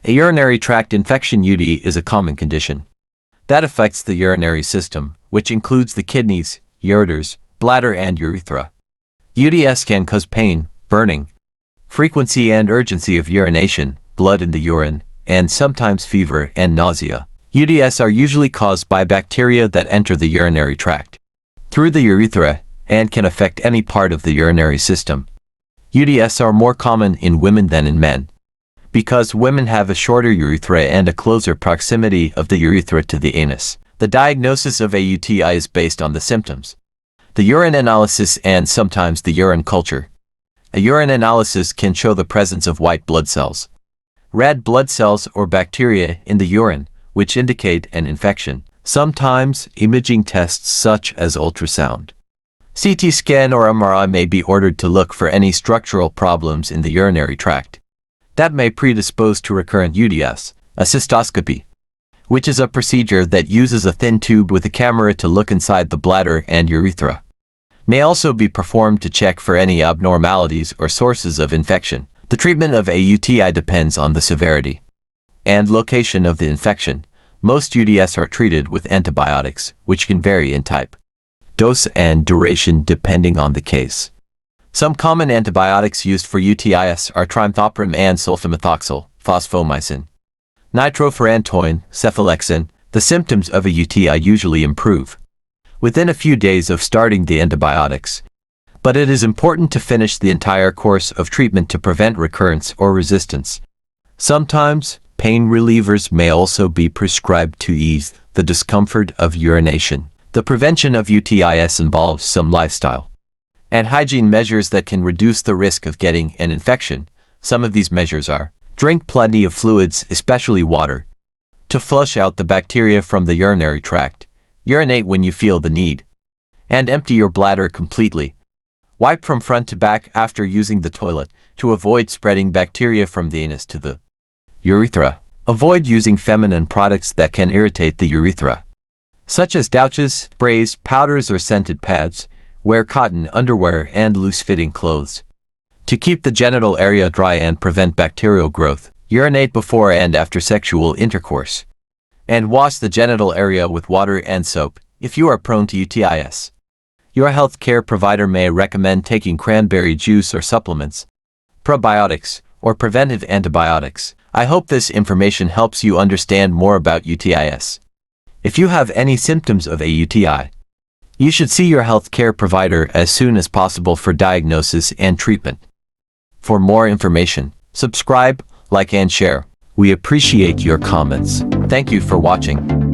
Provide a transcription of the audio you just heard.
A urinary tract infection (UTI) is a common condition that affects the urinary system, which includes the kidneys, ureters, bladder and urethra. UTIs can cause pain, burning, frequency and urgency of urination, blood in the urine, and sometimes fever and nausea. UTIs are usually caused by bacteria that enter the urinary tract through the urethra and can affect any part of the urinary system. UTIs are more common in women than in men, because women have a shorter urethra and a closer proximity of the urethra to the anus. The diagnosis of a UTI is based on the symptoms, the urine analysis and sometimes the urine culture. A urine analysis can show the presence of white blood cells, red blood cells or bacteria in the urine, which indicate an infection. Sometimes, imaging tests such as ultrasound, CT scan or MRI may be ordered to look for any structural problems in the urinary tract that may predispose to recurrent UTIs. A cystoscopy, which is a procedure that uses a thin tube with a camera to look inside the bladder and urethra, may also be performed to check for any abnormalities or sources of infection. The treatment of a UTI depends on the severity and location of the infection. Most UTIs are treated with antibiotics, which can vary in type, dose and duration depending on the case. Some common antibiotics used for UTIs are trimethoprim and sulfamethoxyl, fosfomycin, nitrofurantoin, cephalexin. The symptoms of a UTI usually improve within a few days of starting the antibiotics, but it is important to finish the entire course of treatment to prevent recurrence or resistance. Sometimes, pain relievers may also be prescribed to ease the discomfort of urination. The prevention of UTIs involves some lifestyle and hygiene measures that can reduce the risk of getting an infection. Some of these measures are: drink plenty of fluids, especially water, to flush out the bacteria from the urinary tract, urinate when you feel the need, and empty your bladder completely. Wipe from front to back after using the toilet to avoid spreading bacteria from the anus to the urethra. Avoid using feminine products that can irritate the urethra, such as douches, sprays, powders or scented pads. Wear cotton underwear and loose-fitting clothes to keep the genital area dry and prevent bacterial growth. Urinate before and after sexual intercourse, and wash the genital area with water and soap. If you are prone to UTIs, your health care provider may recommend taking cranberry juice or supplements, probiotics, or preventive antibiotics. I hope this information helps you understand more about UTIs. If you have any symptoms of a UTI, you should see your health care provider as soon as possible for diagnosis and treatment. For more information, subscribe, like and share. We appreciate your comments. Thank you for watching.